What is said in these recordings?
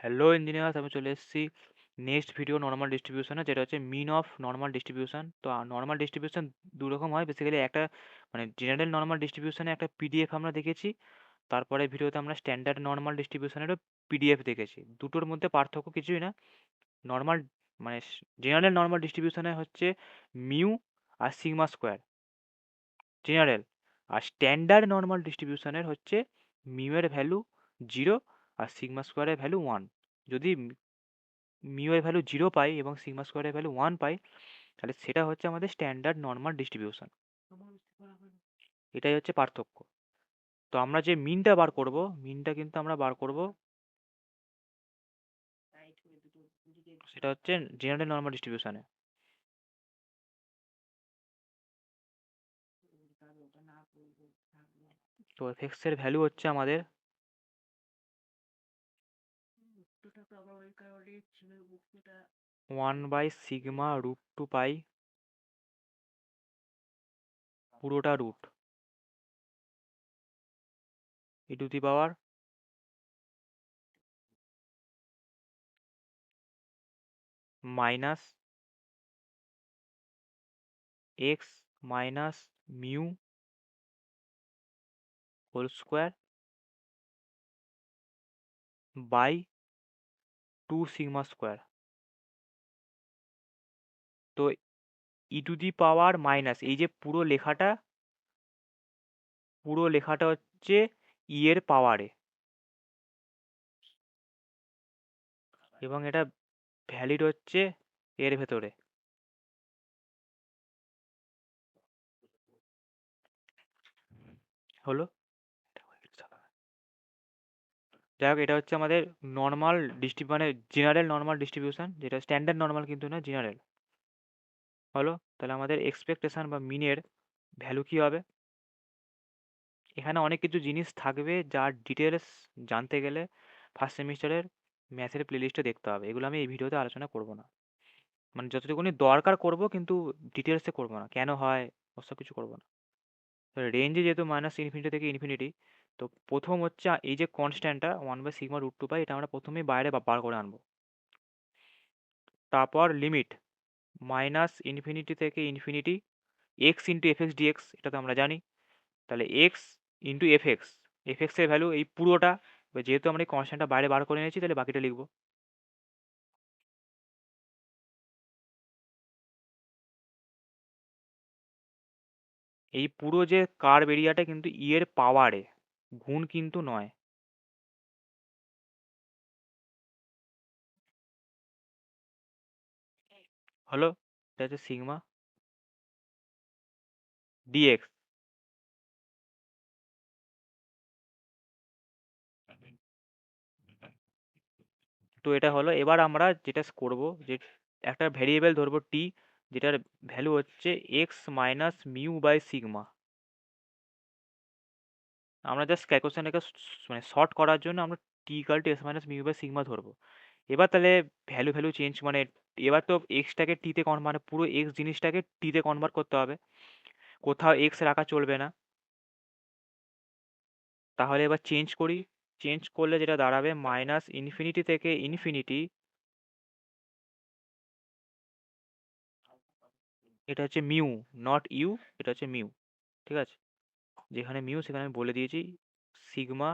Hello engineers, আমি চলে এসেছি নেক্সট ভিডিও নর্মাল ডিস্ট্রিবিউশনে, যেটা হচ্ছে মিন অফ নর্মাল ডিস্ট্রিবিউশন। তো নর্মাল ডিস্ট্রিবিউশন দু রকম হয় বেসিক্যালি। একটা মানে জেনারেল নর্মাল ডিস্ট্রিবিউশনে একটা পিডিএফ আমরা দেখেছি, তারপরে ভিডিওতে আমরা স্ট্যান্ডার্ড নর্মাল ডিস্ট্রিবিউশনেরও পিডিএফ দেখেছি। দুটোর মধ্যে পার্থক্য কিছুই না। নর্মাল মানে জেনারেল নর্মাল ডিস্ট্রিবিউশনে হচ্ছে মিউ আর সিগমা স্কোয়ার জেনারেল, আর স্ট্যান্ডার্ড নর্মাল ডিস্ট্রিবিউশনের হচ্ছে মিউ এর ভ্যালু 0 আর সিগমা স্কোয়ারের ভ্যালু 1। যদি মিউ এর ভ্যালু 0 পাই এবং সিগমা স্কোয়ারের ভ্যালু 1 পাই, তাহলে সেটা হচ্ছে আমাদের স্ট্যান্ডার্ড নর্মাল ডিস্ট্রিবিউশন। এটাই হচ্ছে পার্থক্য। তো আমরা যে মিনটা বার করব, মিনটা কিন্তু আমরা বার করব, সেটা হচ্ছে জেনারেল নর্মাল ডিস্ট্রিবিউশনে। তো এফএক্স এর ভ্যালু হচ্ছে আমাদের 1/σ√2 পাই, পুরোটা root, e⁻, minus x minus mu whole square by 2 sigma square. তো e⁻, এই যে পুরো লেখাটা হচ্ছে এর পাওয়ারে, এবং এটা ভ্যালিড হচ্ছে এর ভেতরে। হলো, যাই হোক, এটা হচ্ছে আমাদের নর্মাল মানে জেনারেল নর্মাল ডিস্ট্রিবিউশন, যেটা স্ট্যান্ডার্ড নর্মাল কিন্তু না, জেনারেল। হলো, তাহলে আমাদের এক্সপেকটেশন বা মিনের ভ্যালু কি হবে? এখানে অনেক কিছু জিনিস থাকবে যার ডিটেলস জানতে গেলে ফার্স্ট সেমিস্টারের ম্যাথের প্লেলিস্টে দেখতে হবে। এগুলো আমি এই ভিডিওতে আলোচনা করব না, মানে যতটুকুনি দরকার করব, কিন্তু ডিটেলসে করব না, কেন হয় ওসব কিছু করব না। রেঞ্জে যেহেতু -ইনফিনিটি থেকে ইনফিনিটি, তো প্রথম হচ্ছে এই যে কনস্ট্যান্টটা 1/σ√2 পাই, এটা আমরা প্রথমেই বাইরে বার করে আনবো। তারপর লিমিট -ইনফিনিটি থেকে infinity x into f x d x, এটা তো আমরা জানি। তাহলে এক্স ইন্টু এফএক্স, এফএক্স এর ভ্যালু এই পুরোটা। এবার যেহেতু আমরা এই কনস্ট্যান্টটা বাইরে বার করে নিয়েছি, তাহলে বাকিটা লিখবো। এই পুরো যে কার্ভ এরিয়াটা কিন্তু ই এর পাওয়ারে, গুণ কিন্তু নয়। হলো, এটা হচ্ছে সিগমা ডিএক্স। তো এটা হলো, এবার আমরা যেটা করব, যে একটা ভেরিয়েবল ধরবো টি, যেটার ভ্যালু হচ্ছে x minus mu by sigma. আমরা জাস্ট ক্যালকুলেশনটাকে মানে শর্ট করার জন্য আমরা t equal to x minus mu by sigma ধরবো। এবার তাহলে ভ্যালু ভ্যালু চেঞ্জ, মানে এবার তো এক্সটাকে টিতে মানে পুরো এক্স জিনিসটাকে টিতে কনভার্ট করতে হবে, কোথাও এক্স রাখা চলবে না। তাহলে এবার চেঞ্জ করি, চেঞ্জ করলে যেটা দাঁড়াবে -ইনফিনিটি থেকে ইনফিনিটি, এটা হচ্ছে মিউ, নট ইউ, এটা হচ্ছে মিউ। ঠিক আছে, যেখানে মিউ সেখানে আমি বলে দিয়েছি sigma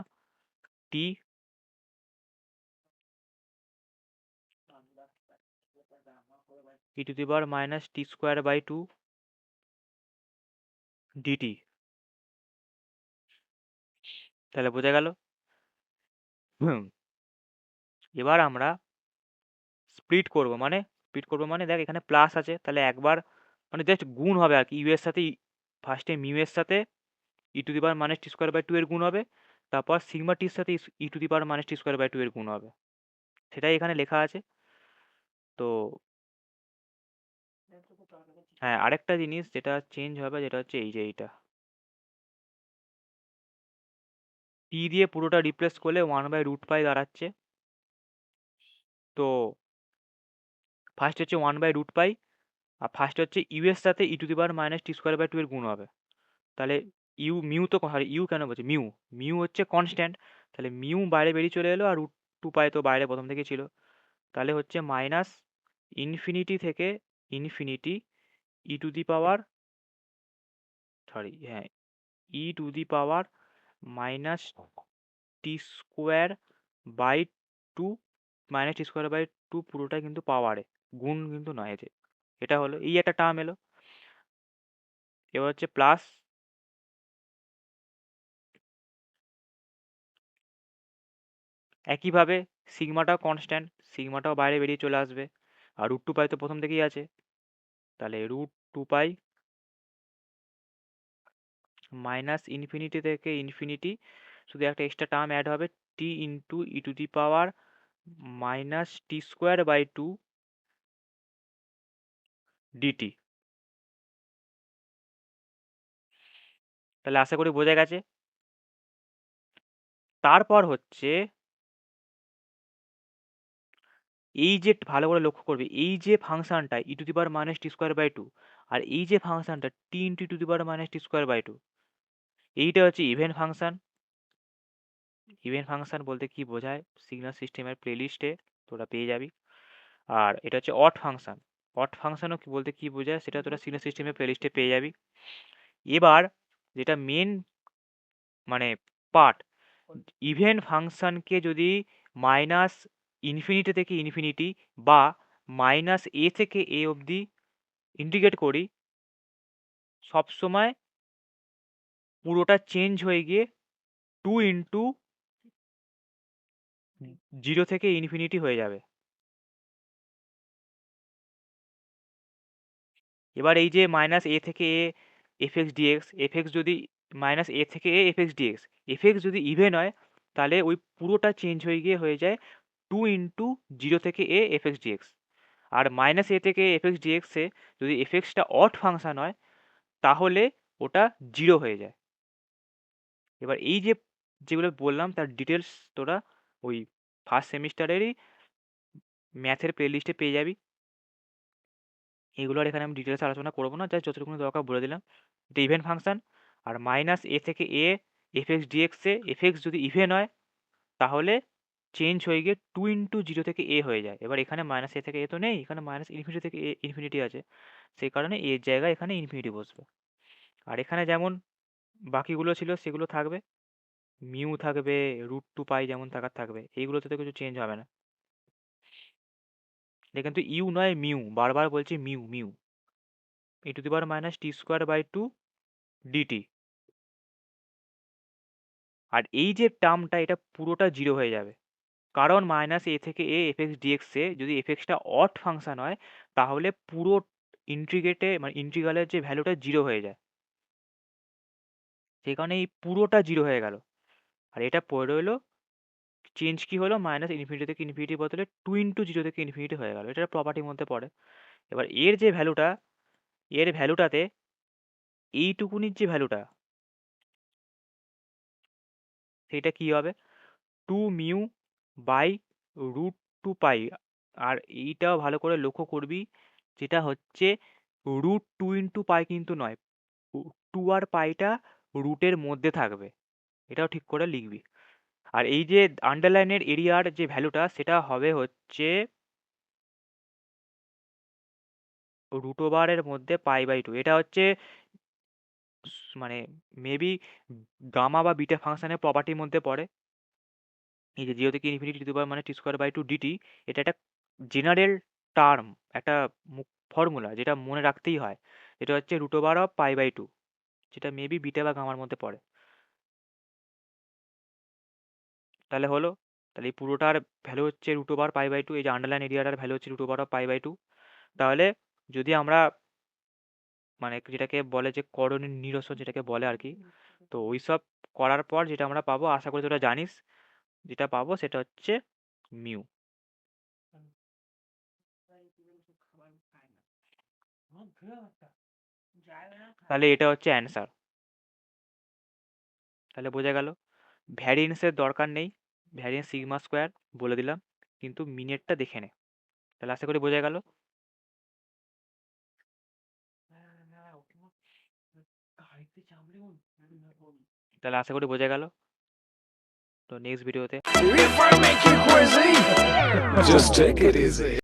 T e⁻⁻t² by 2 DT. তাহলে বোঝা গেল। হুম, এবার আমরা স্প্লিট করব, মানে দেখ এখানে প্লাস আছে, তাহলে একবার মানে জাস্ট গুণ হবে আর কি, ইউ এর সাথে ফার্স্টে মিউ এর সাথে e⁻⁻t²বাই 2 এর গুণ হবে, তারপর সিগমা টির সাথে e⁻⁻t²বাই 2 এর গুণ হবে, সেটাই এখানে লেখা আছে। তো হ্যাঁ, আরেকটা জিনিস যেটা চেঞ্জ হবে, যেটা হচ্ছে এই যে এইটা টি দিয়ে পুরোটা রিপ্লেস করলে 1/√পাই দাঁড়াচ্ছে। তো ফার্স্ট হচ্ছে 1/√পাই, আর ফার্স্ট হচ্ছে ইউ এর সাথে e⁻⁻t²বাই 2 এর গুণ হবে। তাহলে ইউ মিউ তো ইউ কেন বলছে, মিউ মিউ হচ্ছে কনস্ট্যান্ট, তাহলে মিউ বাইরে বেরিয়ে চলে এলো, আর √2π তো বাইরে প্রথম থেকেই ছিল, তাহলে হচ্ছে মাইনাস ইনফিনিটি থেকে infinity e to the power, sorry হ্যাঁ, e to the power minus t square by two, minus t square by two পুরোটাই কিন্তু পাওয়ারে, গুণ কিন্তু নয় এতে। এটা হলো, এই একটা টার্ম এলো। এবার হচ্ছে প্লাস একইভাবে সিগমাটাও কনস্ট্যান্ট, সিগমাটাও বাইরে বেরিয়ে চলে আসবে, আর √2π তো প্রথম থেকেই আছে, তাহলে √2π মাইনাস ইনফিনিটি থেকে ইনফিনিটি, শুধু একটা এক্সট্রা টার্ম অ্যাড হবে, t into e to the power minus t square by two dt. তাহলে আশা করি বোঝা গেছে। তারপর হচ্ছে এই যে ভালো করে লক্ষ্য করবে, এই যে ফাংশনটা e to the power minus t square by two, আর এই যে ফাংশনটা t into to the power minus t square by two, এইটা হচ্ছে ইভেন ফাংশন। ইভেন ফাংশন বলতে কি বোঝায়, সিগন্যাল সিস্টেমের প্লেলিস্টে তোরা পেয়ে যাবি। আর এটা হচ্ছে অড ফাংশন, অড ফাংশনও বলতে কি বোঝায় সেটা তোরা সিগন্যাল সিস্টেমের প্লেলিস্টে পেয়ে যাবি। এবার যেটা মেন মানে পার্ট, ইভেন ফাংশনকে যদি মাইনাস ইনফিনিটি থেকে ইনফিনিটি বা মাইনাস এ থেকে এ অবধি ইন্টিগ্রেট করি, সবসময় পুরোটা চেঞ্জ হয়ে গিয়ে টু ইন্টু জিরো থেকে ইনফিনিটি হয়ে যাবে। এবার এই যে মাইনাস এ থেকে a f x d x, f x যদি মাইনাস এ থেকে a f x d x, f x যদি ইভেন হয় তাহলে ওই পুরোটা চেঞ্জ হয়ে গিয়ে হয়ে যায় টু ইন্টু জিরো থেকে এ এফ এক্স ডিএক্স। আর মাইনাস এ থেকে এফ এক্স ডিএক্সে যদি এফ এক্সটা অড ফাংশন হয় তাহলে ওটা জিরো হয়ে যায়। এবার এই যে যেগুলো বললাম তার ডিটেলস তোরা ওই ফার্স্ট সেমিস্টারেরই ম্যাথের প্লেলিস্টে পেয়ে যাবি। এগুলো আর এখানে আমি ডিটেলস আলোচনা করবো না, জাস্ট যতটুকু দরকার বলে দিলাম। এটা ইভেন ফাংশন। আর মাইনাস এ থেকে এ এফ এক্স ডিএক্সে এফ এক্স যদি ইভেন হয় তাহলে চেঞ্জ হয়ে গিয়ে টু ইন্টু জিরো থেকে এ হয়ে যায়। এবার এখানে মাইনাস এ থেকে এ তো নেই, এখানে মাইনাস ইনফিনিটি থেকে এ ইনফিনিটি আছে, সেই কারণে এর জায়গায় এখানে ইনফিনিটি বসবে। আর এখানে যেমন বাকিগুলো ছিল সেগুলো থাকবে, মিউ থাকবে, √2π যেমন থাকার থাকবে, এইগুলোতে তো কিছু চেঞ্জ হবে না। এটা কিন্তু ইউ নয় মিউ, বারবার বলছি mu mu, e to the power minus t square by two dt. আর এই যে টার্মটা এটা পুরোটা জিরো হয়ে যাবে, কারণ মাইনাস এ থেকে এ এফ এক্স ডিএক্সে যদি এফ এক্সটা অড ফাংশন হয় তাহলে পুরো ইন্টিগ্রেটে মানে ইন্টিগ্রালের যে ভ্যালুটা জিরো হয়ে যায়, সেই কারণে এই পুরোটা জিরো হয়ে গেল। আর এটা পড়ে রইলো, চেঞ্জ কি হলো, মাইনাস ইনফিনিটি থেকে ইনফিনিটি বদলে টু ইন্টু জিরো থেকে ইনফিনিটি হয়ে গেল, এটা প্রপার্টির মধ্যে পড়ে। এবার এর যে ভ্যালুটা, এর ভ্যালুটাতে এইটুকুনির যে ভ্যালুটা সেটা কি হবে, টু মিউ বাই √2π। আর এইটাও ভালো করে লক্ষ্য করবি, যেটা হচ্ছে √2 × π কিন্তু নয়, টু আর পাইটা রুটের মধ্যে থাকবে, এটাও ঠিক করে লিখবি। আর এই যে আন্ডারলাইনের এরিয়ার যে ভ্যালুটা সেটা হবে হচ্ছে √এর মধ্যে π/2। এটা হচ্ছে মানে মেবি গামা বা বিটা ফাংশনের প্রপার্টির মধ্যে পড়ে। এই যে জিরো থেকে ইনফিনিটি টু দি পাওয়ার মানে টি স্কোয়ার বাই টু ডিটি, এটা একটা জেনারেল টার্ম, একটা ফর্মুলা যেটা মনে রাখতেই হয়। এটা হচ্ছে √π/2, যেটা মেবি বিটা বা গামার মধ্যে পড়ে। তাহলে হলো, তাহলে এই পুরোটার ভ্যালু হচ্ছে √π/2, এই যে আন্ডারলাইন এরিয়াটার ভ্যালু হচ্ছে √π/2। তাহলে যদি আমরা মানে যেটাকে বলে যে করণীয় নিরসন যেটাকে বলে আর কি, তো ওইসব করার পর যেটা আমরা পাবো, আশা করি তোরা জানিস, যেটা পাবো সেটা হচ্ছে মিউ। তাহলে এটা হচ্ছে অ্যান্সার। তাহলে বোঝা গেল, ভ্যারিয়েন্সের দরকার নেই, ভ্যারিয়েন্স সিগমা স্কোয়ার বলে দিলাম, কিন্তু মিনেটটা দেখে নে। তাহলে আশা করি বোঝা গেল। তাহলে আশা করি বোঝা গেল। তো নেক্সট ভিডিওতে। If I make you crazy, just take it easy.